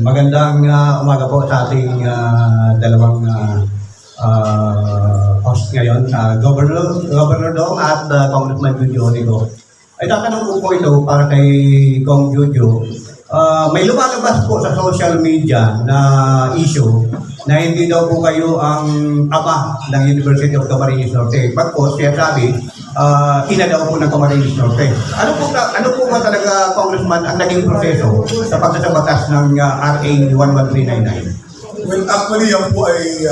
Magandang umaga po sa ating dalawang host ngayon, Governor Dong at Congressman Jojo Onigo. Ay tatanong ko po ito para kay Kong Jojo. May lumalabas po sa social media na issue na hindi daw po kayo ang ama ng University of Camarines Norte. Pagkos, siya sabi, ina daw po ng Camarines Norte. Ano po ba talaga, Congressman, ang naging proseso sa pagsasabatas ng RA 11399? Well, actually, yan po ay,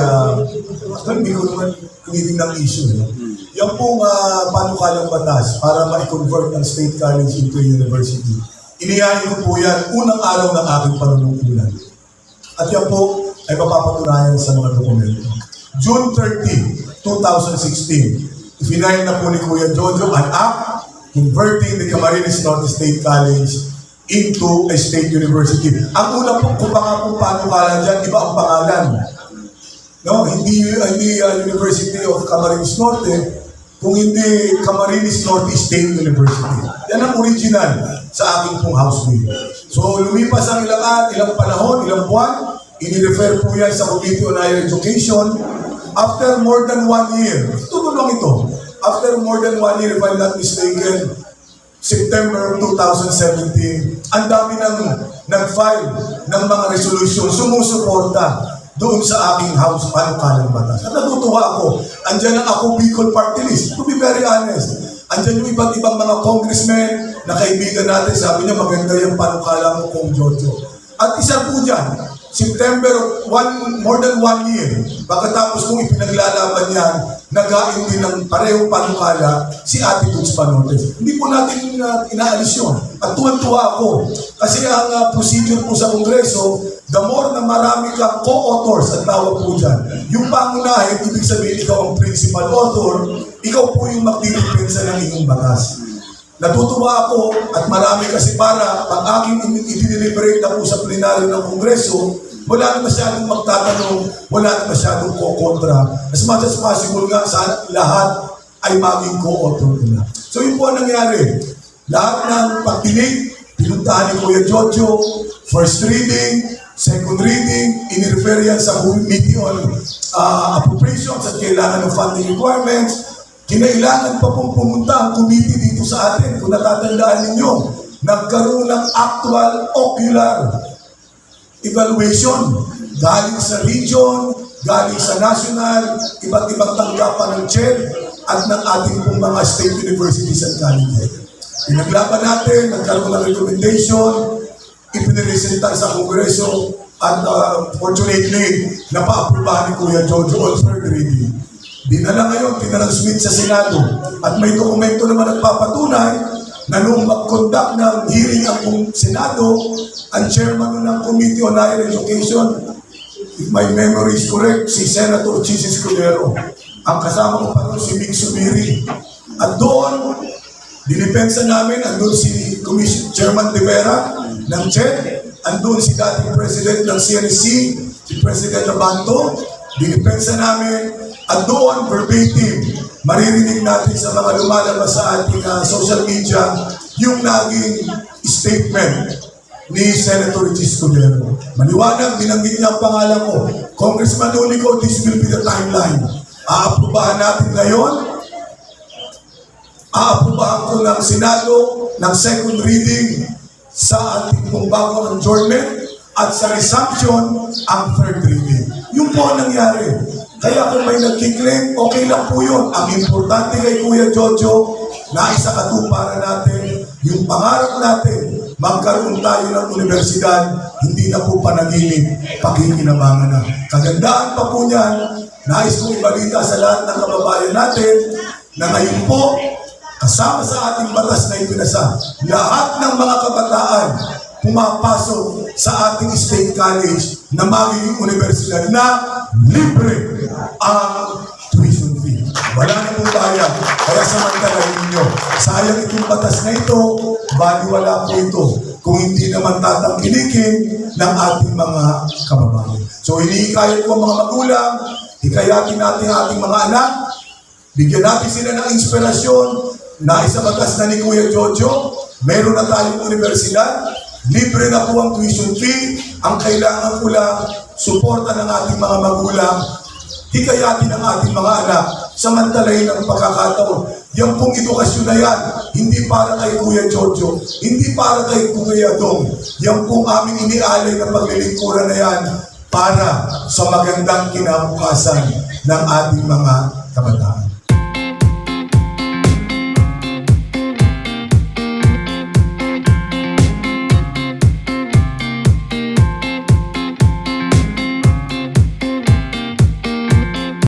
hindi ko naman tinitingnan issue. Yan pong panukalang batas para ma-convert ang State College into a university. Inihain ko po yan unang araw ng aking panunungkulan. At yan po ay mapapatunayan sa mga dokumento. June 30, 2016, ifinahin na po ni Kuya Jojo an act converting the Camarines Norte State College into a state university. Ang una po, kung baka po panukala dyan, iba ang pangalan. No, hindi University of Camarines Norte, kung hindi Camarines Norte State University. Yan ang original sa aking pong house bill. So lumipas ang ilang panahon, ilang buwan, ini-refer po yan sa Committee on Higher Education. After more than 1 year, tutulong ito. After more than 1 year, if I'm not mistaken, September 2017, ang dami nag-file ng mga resolution, sumusuporta doon sa aking house panukalang batas. At natutuwa ako, andyan ang ako Bicol Party List. To be very honest, andyan yung iba't ibang mga congressmen na kaibigan natin, sabi niya maganda yung panukala mo, Kong Jojo. At isa po dyan, September, more than 1 year, pagkatapos kong ipinaglalaban yan, nagain din ng parehong panukala si Ate Tuts Panotes. Hindi po natin inaalis yun. At tuwan-tuwa ako. Kasi ang procedure po sa Kongreso, the more na marami kang co-authors at tawag po dyan. Yung pangunahin, ibig sabihin ikaw ang principal author, ikaw po yung magdidepensa ng iyong batas. Natutuwa ako at marami kasi para pag aking i-deliberate na po sa plenaryo ng Kongreso, wala na masyadong magtatanong, wala na masyadong ko-kontra. As much as possible nga sa lahat ay maging co-author na. So yun po ang nangyari. Lahat ng pagdinig, pinuntahan ni Kuya Jojo, first reading, second reading, in-refer yan sa Committee on Appropriations at kailangan ng funding requirements. Kinailangan pa pong pumunta ang committee dito sa atin. Kung natatandaan ninyo, nagkaroon ng actual ocular evaluation. Galing sa region, galing sa national, iba't ibang tanggapan ng CHED at ng ating pong mga state universities at colleges. Pinaglaban natin, nagkaroon ng recommendation, ipiniresenta sa Kongreso at fortunately, napa-aprobahan ni Kuya Jojo on third reading. Dinala ngayon, pinarasmit sa Senado. At may dokumento naman nagpapatunay na nung mag-conduct ng hearing ang Senado, ang chairman ng Committee on Higher Education, if my memory is correct, si Senator Chis Escudero. Ang kasama ko pa rin si Mick Subiri. At doon, dinipensa namin, andun si Chairman De Vera ng CHED, andun si dating President ng CNSC, si President Abanto, dinipensa namin. At doon, verbatim, maririnig natin sa mga lumalabas sa ating social media yung naging statement ni Senator Chis Escudero. Maliwanag, binanggit niya ang pangalan ko. Congressman Onigo, this will be the timeline. Aaprubahan natin ngayon. Aaprubahan ko ng Senado ng second reading sa ating pong bagong adjournment at sa resumption ang third reading. Yung po ang nangyari. Kaya kung may nagkiklaim, okay lang po yun. Ang importante kay Kuya Jojo, naisa katuparan natin, yung pangarap natin, magkaroon tayo ng universidad, hindi na po panaginip, pakikinabangan na. Kagandaan pa po niyan, nais kong ibalita sa lahat ng kababayan natin, na ngayon po, kasama sa ating batas na ipinasa, lahat ng mga kabataan, pumapasok sa ating state college na magiging universidad na libre ang tuition fee. Wala na pong bayad. Kaya samantalahin ninyo. Sayang itong batas na ito, baliwala po ito kung hindi naman tatangkilikin ng ating mga kababayan. So iniikayat ko ang mga magulang, hikayatin natin ang ating mga anak, bigyan natin sila ng inspirasyon na isa batas na ni Kuya Jojo, meron na tayong universidad, Libre na po ang tuition fee. Ang kailangan ko lang, suporta ng ating mga magulang, hikayatin ang ating mga anak, samantalahin ang pagkakataon. Yan pong edukasyon na yan, hindi para kay Kuya Jojo, hindi para kay Kuya Dong. Yan pong aming inialay na paglilingkuran na yan para sa magandang kinabukasan ng ating mga kabataan.